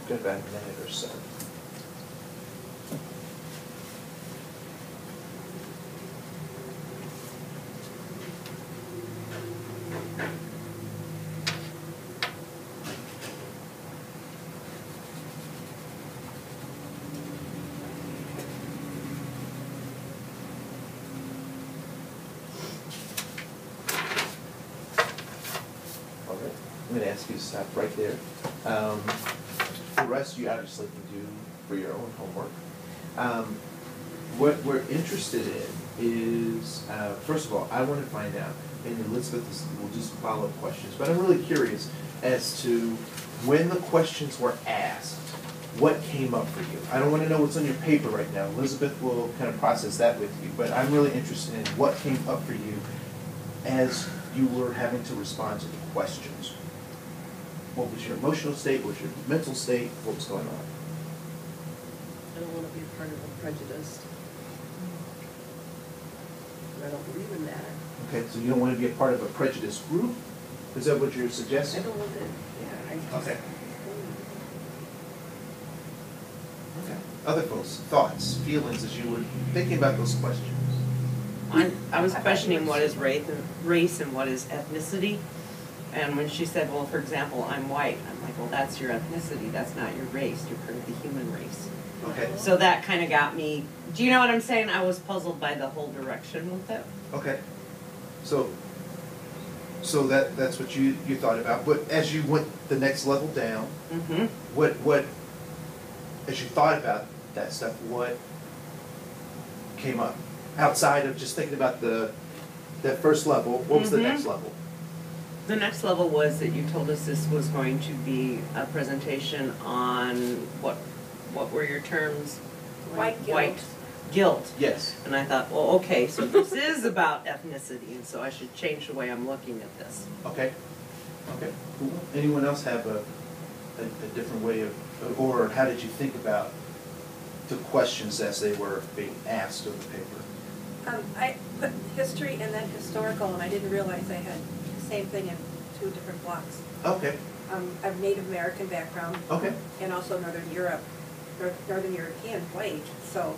got about a minute or so. I'm going to ask you to stop right there. The rest you obviously can do for your own homework. What we're interested in is, first of all, I want to find out, and Elizabeth will do some follow-up questions, but I'm really curious as to when the questions were asked, what came up for you? I don't want to know what's on your paper right now. Elizabeth will kind of process that with you, but I'm really interested in what came up for you as you were having to respond to the questions. What was your emotional state? What was your mental state? What was going on? I don't want to be a part of a prejudice. I don't believe in that. Okay, so you don't want to be a part of a prejudiced group? Is that what you're suggesting? I don't want to, yeah. I just, okay. Okay. Other folks, thoughts, feelings as you were thinking about those questions? I was questioning what is race and what is ethnicity. And when she said, well, for example, I'm white, I'm like, well, that's your ethnicity. That's not your race. You're part of the human race. Okay. So that kind of got me, do you know what I'm saying? I was puzzled by the whole direction with it. Okay. So that's what you thought about. But as you went the next level down, what as you thought about that stuff, what came up? Outside of just thinking about that first level, what was the next level? The next level was that you told us this was going to be a presentation on what were your terms? White guilt. White guilt. Yes. And I thought, well, okay, so this is about ethnicity, and so I should change the way I'm looking at this. Okay. Okay. Cool. Anyone else have a different way of, or how did you think about the questions as they were being asked on the paper? I put history and then historical, and I didn't realize I had the same thing in 2 different blocks. Okay. I have Native American background. Okay. And also Northern Europe, Northern European white. So,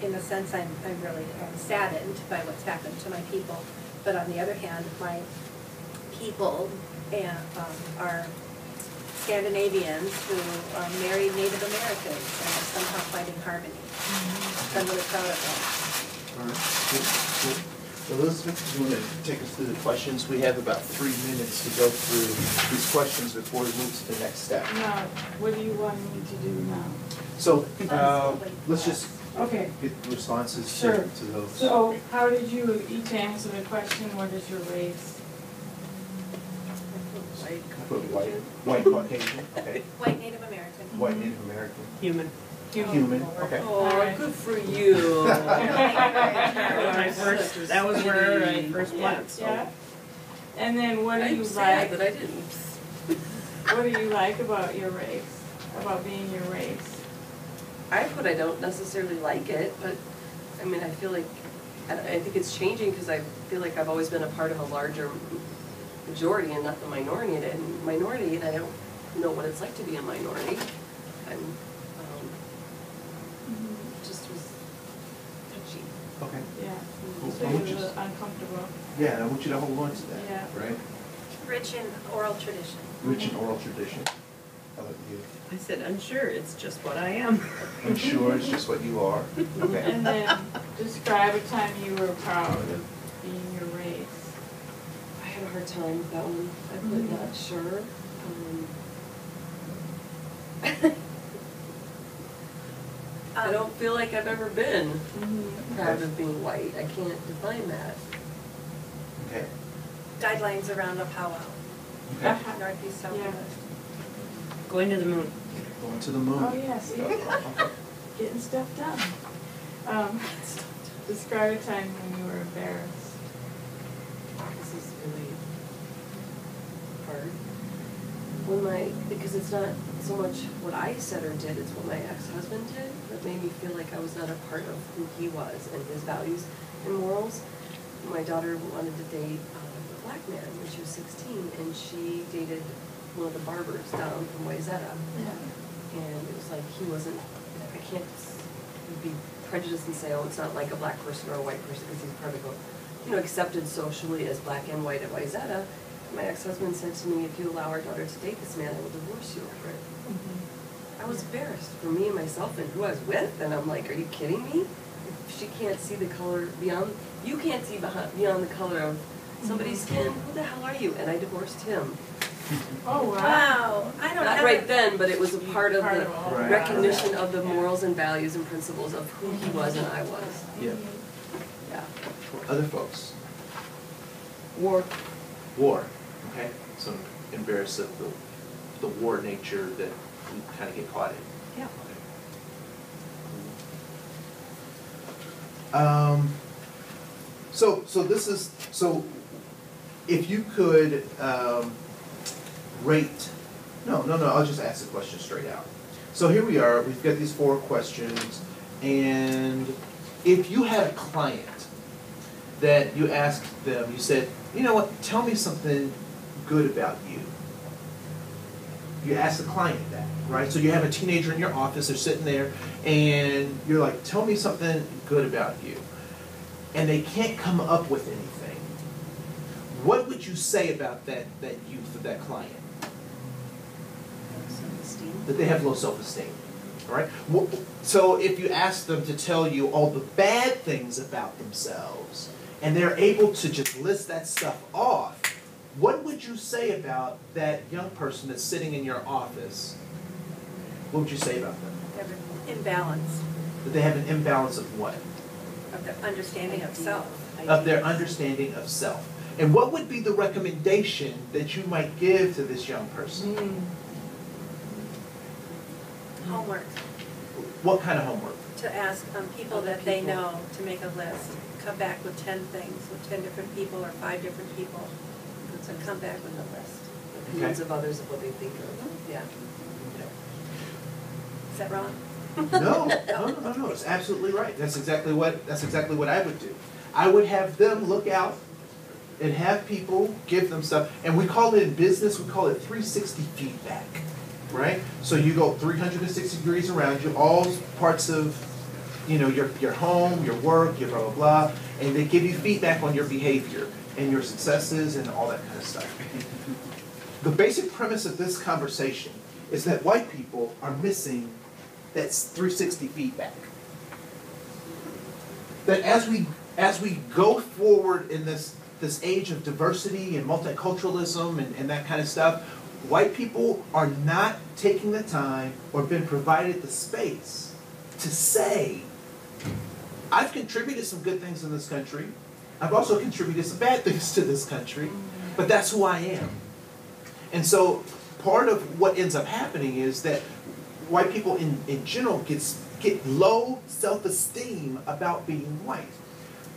in a sense, I'm really saddened by what's happened to my people. But on the other hand, my people are Scandinavians who married Native Americans and are somehow finding harmony. So I'm really proud of that. All right. Good. Elizabeth, do you want to take us through the questions? We have about 3 minutes to go through these questions before we move to the next step. Now, what do you want me to do now? So let's just get responses Sure. to those. So how did you each answer the question, what is your race? White Caucasian. Okay. White Native American. White Native American. Human. Human. Okay. oh, good for you. That was where I first went. So. Yeah. And then what do I'm you sad like? that I didn't. What do you like about your race? About being your race? I don't necessarily like it, but I mean, I feel like, I think it's changing because I feel like I've always been a part of a larger majority and not the minority, and I don't know what it's like to be a minority. I'm just was touchy. Okay. Yeah. Cool. So you're a little uncomfortable. Yeah, and I want you to hold on to that. Yeah. Right? Rich in oral tradition. Rich in oral tradition. How about you? I said, unsure, it's just what I am. I'm sure it's just what you are. Okay. And then describe a time you were proud of being your race. I had a hard time with that one. I put not sure. I don't feel like I've ever been proud of being white. I can't define that. Okay. Guidelines around a powwow. Okay. Northeast, southwest. Yeah. Going to the moon. Going to the moon. Oh, yeah, see? Okay. Getting stuff done. Describe a time when you were embarrassed. This is really hard. Because it's not so much what I said or did, it's what my ex-husband did that made me feel like I was not a part of who he was and his values and morals. My daughter wanted to date a black man when she was 16, and she dated one of the barbers down from Wayzata. Yeah. And it was like, he wasn't, I can't be prejudiced and say, oh, it's not like a black person or a white person, because he's part of a, you know, accepted socially as black and white at Wayzata. My ex-husband said to me, if you allow our daughter to date this man, I will divorce you over it. I was embarrassed for me and myself and who I was with, and I'm like, are you kidding me? If she can't see the color beyond, you can't see beyond the color of somebody's skin, who the hell are you? And I divorced him. Oh, wow. Wow, I don't Not have right a- then, but it was a part of the all Right. recognition of the morals and values and principles of who he was and I was. Yeah. Yeah. Other folks. War. War. Okay. So embarrassed of the war nature that we kind of get caught in. Yeah. So this is, so if you could rate, no, I'll just ask the question straight out. So here we are, we've got these 4 questions, and if you had a client that you asked them, you said, you know what, tell me something good about you. You ask the client that, right? So you have a teenager in your office, they're sitting there, and you're like, tell me something good about you. And they can't come up with anything. What would you say about that youth, of that client? That they have low self-esteem, all right? So if you ask them to tell you all the bad things about themselves, and they're able to just list that stuff off, what would you say about that young person that's sitting in your office? What would you say about them? They have an imbalance That they have an imbalance of what? of their understanding of self. Of their understanding of self. And what would be the recommendation that you might give to this young person? Homework, What kind of homework? to ask people that they know to make a list. Come back with 10 things, with 10 different people or 5 different people. So come back with a list. Opinions of others of what they think of. Yeah. Is that wrong? No. It's absolutely right. That's exactly what I would do. I would have them look out and have people give them stuff. And we call it in business, we call it 360 feedback, right? So you go 360 degrees around you, all parts of, you know, your home, your work, your blah, blah, blah, and they give you feedback on your behavior and your successes and all that kind of stuff. The basic premise of this conversation is that white people are missing that 360 feedback. That as we go forward in this age of diversity and multiculturalism and that kind of stuff, white people are not taking the time or been provided the space to say, I've contributed some good things in this country. I've also contributed some bad things to this country, but that's who I am. And so part of what ends up happening is that white people in general get low self-esteem about being white.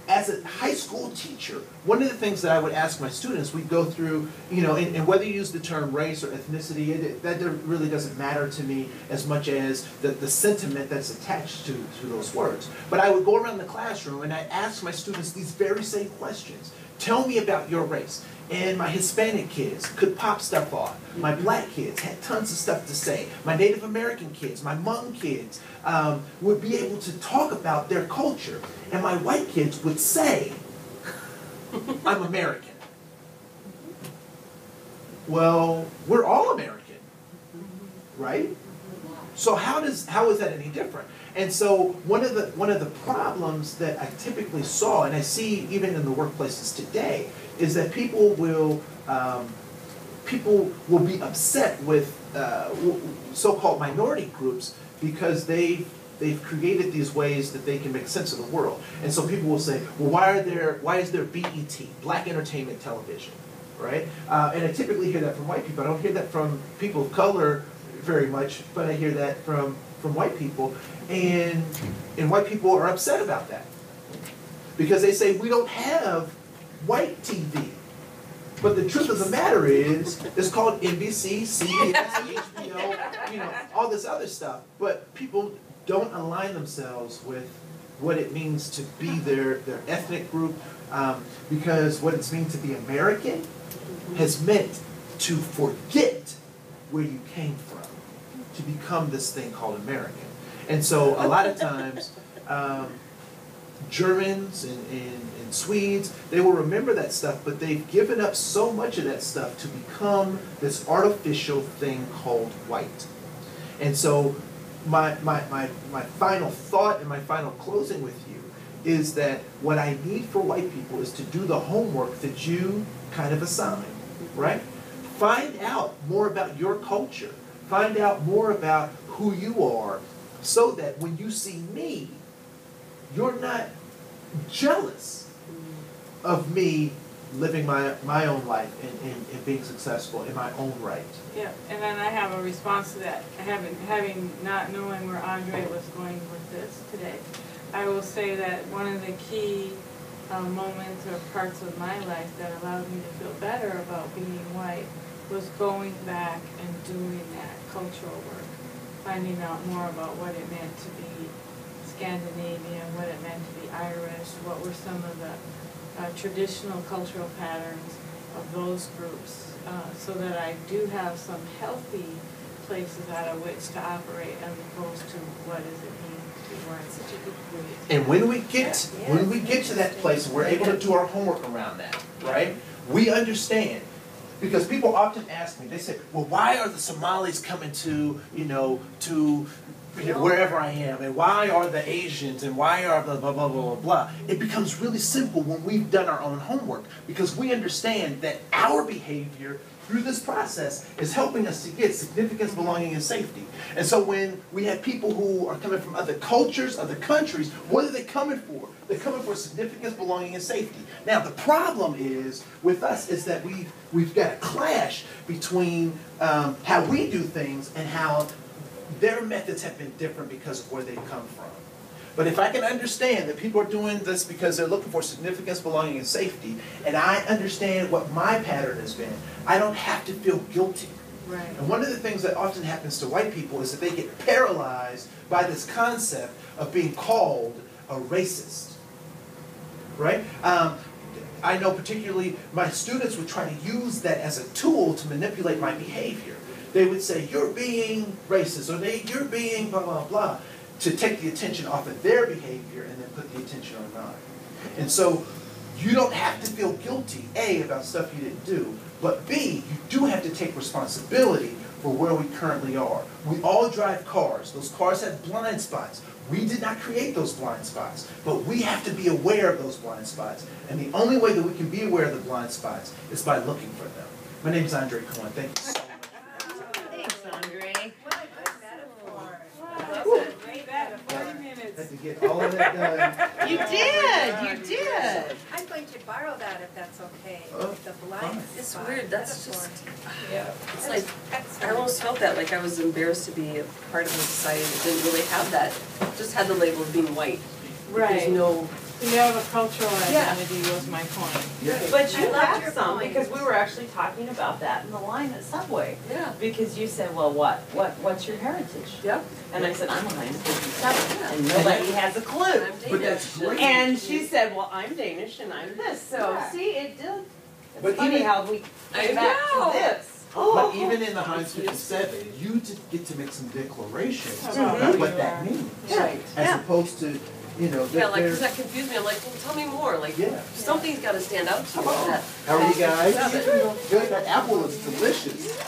As a high school teacher, one of the things that I would ask my students, we go through, you know, and whether you use the term race or ethnicity, that really doesn't matter to me as much as the sentiment that's attached to those words. But I would go around the classroom and I ask my students these very same questions. Tell me about your race. And my Hispanic kids could pop stuff off. My black kids had tons of stuff to say. My Native American kids, my Hmong kids would be able to talk about their culture. And my white kids would say, I'm American. Well, we're all American, right? So how is that any different? And so one of the problems that I typically saw, and I see even in the workplaces today, is that people will be upset with so-called minority groups because they've created these ways that they can make sense of the world. And so people will say, well, why is there BET, Black Entertainment Television, right? And I typically hear that from white people. I don't hear that from people of color very much, but I hear that from white people. And white people are upset about that because they say we don't have white TV. But the truth of the matter is, it's called NBC, CBS, HBO, you know, all this other stuff. But people don't align themselves with what it means to be their ethnic group, because what it's mean to be American has meant to forget where you came from to become this thing called American. And so a lot of times, Germans and Swedes, they will remember that stuff, but they've given up so much of that stuff to become this artificial thing called white. And so my final thought and my final closing with you is that what I need for white people is to do the homework that you kind of assign, right? Find out more about your culture. Find out more about who you are so that when you see me, you're not jealous of me living my own life and being successful in my own right. Yeah, and then I have a response to that. Having not knowing where Andre was going with this today, I will say that one of the key moments or parts of my life that allowed me to feel better about being white was going back and doing that cultural work, finding out more about what it meant to be Scandinavian, what it meant to be Irish, what were some of the traditional cultural patterns of those groups, so that I do have some healthy places out of which to operate as opposed to what does it mean to be white. Such a good point. And when we get to that place, we're able to do our homework around that, right? We understand. Because people often ask me, they say, well, why are the Somalis coming to wherever I am, and why are the Asians, and why are blah, blah, blah, blah, blah, blah. It becomes really simple when we've done our own homework, because we understand that our behavior through this process is helping us to get significance, belonging, and safety. And so when we have people who are coming from other cultures, other countries, what are they coming for? They're coming for significance, belonging, and safety. Now, the problem is with us is that we've got a clash between how we do things and how their methods have been different because of where they come from. But if I can understand that people are doing this because they're looking for significance, belonging, and safety, and I understand what my pattern has been, I don't have to feel guilty. Right. And one of the things that often happens to white people is that they get paralyzed by this concept of being called a racist. Right? I know particularly my students would try to use that as a tool to manipulate my behavior. They would say, you're being racist, or you're being blah, blah, blah, to take the attention off of their behavior and then put the attention on mine. And so you don't have to feel guilty, A, about stuff you didn't do, but B, you do have to take responsibility for where we currently are. We all drive cars. Those cars have blind spots. We did not create those blind spots, but we have to be aware of those blind spots. And the only way that we can be aware of the blind spots is by looking for them. My name is Andre Koen. Thank you so much. Thanks, Andre. What a good metaphor. Wow, That's that's a a great that metaphor. 40 minutes. Had to get all of that done. You did. I'm going to borrow that if that's okay. Oh, The blind fine. It's spot weird, that's metaphor. just, Yeah. it's like, Excellent. I almost felt that, like I was embarrassed to be a part of a society that didn't really have that, just had the label of being white. Right. There's no, So you have a cultural Yeah. identity was my point. Yeah. But I you loved have your some, point. because we were actually talking about that in the line at Subway. yeah, Because you said, well, what's your heritage? yep. And I said, I'm 157, Yeah. and nobody has a clue. I'm But that's Danish. great. And she said, well, I'm Danish and I'm this, so Yeah. see, it did, But it's funny even- how we I came back know. to this. But even in the Heinz 57, you get to make some declarations Mhm. about what that means. Right. As Yeah. opposed to, Yeah, like, there's- cause that confused me, I'm like, well, tell me more, like, Yeah. something's gotta stand out to you. That- How are you guys? Love it. Good. That apple is delicious.